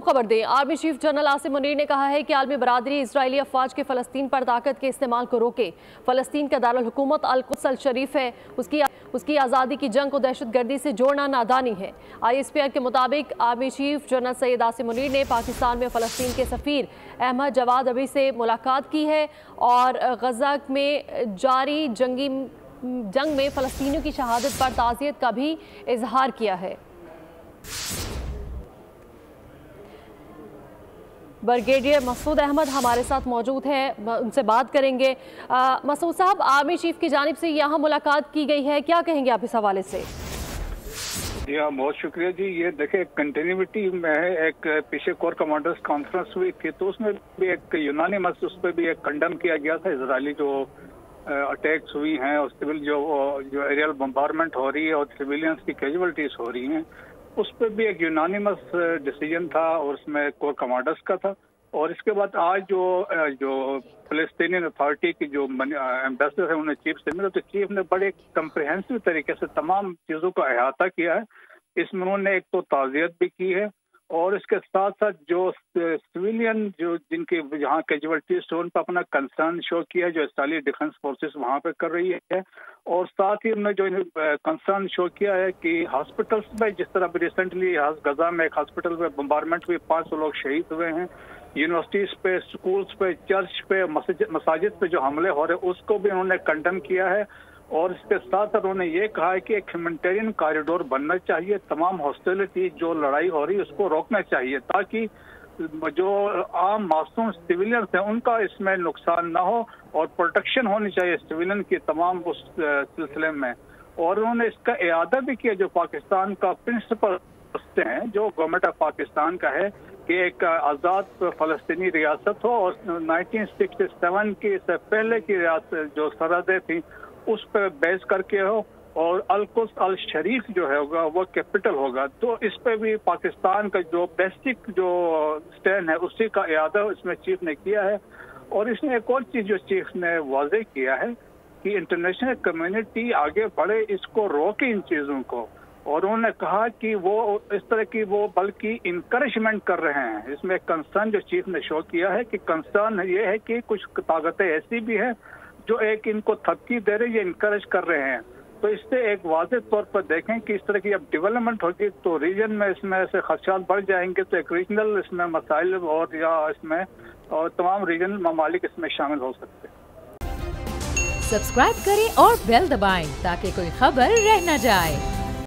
खबर दें। Army chief general Asim Munir ने कहा है कि आलमी बरादरी इजरायली अफवाज के फ़लस्तीन पर ताकत के इस्तेमाल को रोके। फ़लस्तीन का दारुल हुकूमत अल-कुद्स अल-शरीफ है, उसकी आज़ादी की जंग को दहशतगर्दी से जोड़ना नादानी है। ISPR के मुताबिक army chief general Syed Asim Munir ने पाकिस्तान में फ़लस्तीन के सफ़ीर अहमद जवाद अबी से मुलाकात की है और गज़ा में जारी जंग में फ़लस्तीनियों की शहादत पर ताज़ियत का भी इजहार किया है। ब्रिगेडियर मसूद अहमद हमारे साथ मौजूद हैं, उनसे बात करेंगे। मसूद साहब, आर्मी चीफ की जानिब से यहाँ मुलाकात की गई है, क्या कहेंगे आप इस हवाले से? जी हाँ, बहुत शुक्रिया जी। ये देखे कंटिन्यूटी में है, एक पीछे कोर कमांडर्स कॉन्फ्रेंस हुई थी तो उसमें भी एक यूनानिमस उस पर भी एक कंडम किया गया था। इजरायली जो अटैक्स हुई हैं और सिविल जो एरियल बम्बारमेंट हो रही है और सिविलियंस की कैजुअलिटीज हो रही हैं, उस पर भी एक यूनानिमस डिसीजन था और उसमें कोर कमांडर्स का था। और इसके बाद आज जो फ़लस्तीनियन अथॉरिटी की जो एम्बेसडर है उन्हें चीफ से मिले तो चीफ ने बड़े कंप्रिहेंसिव तरीके से तमाम चीज़ों का अहाता किया है। इसमें उन्होंने एक तो ताज़ियत भी की है और इसके साथ साथ जो सिविलियन जो जिनके जहाँ कैजुअलिटीज उन पर अपना कंसर्न शो किया है जो इस्राइली डिफेंस फोर्सेस वहाँ पे कर रही है। और साथ ही उन्होंने जो कंसर्न शो किया है कि हॉस्पिटल्स में जिस तरह रिसेंटली गजा में एक हॉस्पिटल में बम्बारमेंट हुई, 500 लोग शहीद हुए हैं, यूनिवर्सिटीज पे, स्कूल्स पे, चर्च पे, मसाजिद पे जो हमले हो रहे हैं उसको भी उन्होंने कंडेम किया है। और इसके साथ साथ उन्होंने ये कहा है कि एक ह्यूमैनिटेरियन कॉरिडोर बनना चाहिए, तमाम हॉस्टिलिटी जो लड़ाई हो रही है उसको रोकना चाहिए ताकि जो आम मासूम सिविलियंस हैं उनका इसमें नुकसान ना हो और प्रोटेक्शन होनी चाहिए सिविलियन की तमाम उस सिलसिले में। और उन्होंने इसका इयादा भी किया जो पाकिस्तान का प्रिंसिपल हैं जो गवर्नमेंट ऑफ पाकिस्तान का है कि एक आज़ाद फ़लस्तीनी रियासत हो और 1967 की से पहले की रियासत जो सरहदें थी उस पर बेस करके हो और अल-कुद्स अल-शरीफ जो है होगा वो कैपिटल होगा। तो इस पे भी पाकिस्तान का जो बेसिक जो स्टैंड है उसी का इयादा इसमें चीफ ने किया है। और इसमें एक और चीज़ जो चीफ ने वाज़ेह किया है कि इंटरनेशनल कम्युनिटी आगे बढ़े, इसको रोके इन चीज़ों को। और उन्होंने कहा कि वो इस तरह की वो बल्कि इनकरेजमेंट कर रहे हैं। इसमें कंसर्न जो चीफ ने शो किया है कि कंसर्न ये है कि कुछ ताकतें ऐसी भी हैं जो एक इनको थपकी दे रही है, इनकरेज कर रहे हैं। तो इससे एक वाज़ेह तौर पर देखें कि इस तरह की अब डेवलपमेंट होगी तो रीजन में इसमें ऐसे खदशात बढ़ जाएंगे तो एक रीजनल इसमें मसाइल और या इसमें और तमाम रीजनल ममालिक इसमें शामिल हो सकते हैं। सब्सक्राइब करें और बेल दबाएं ताकि कोई खबर रह न जाए।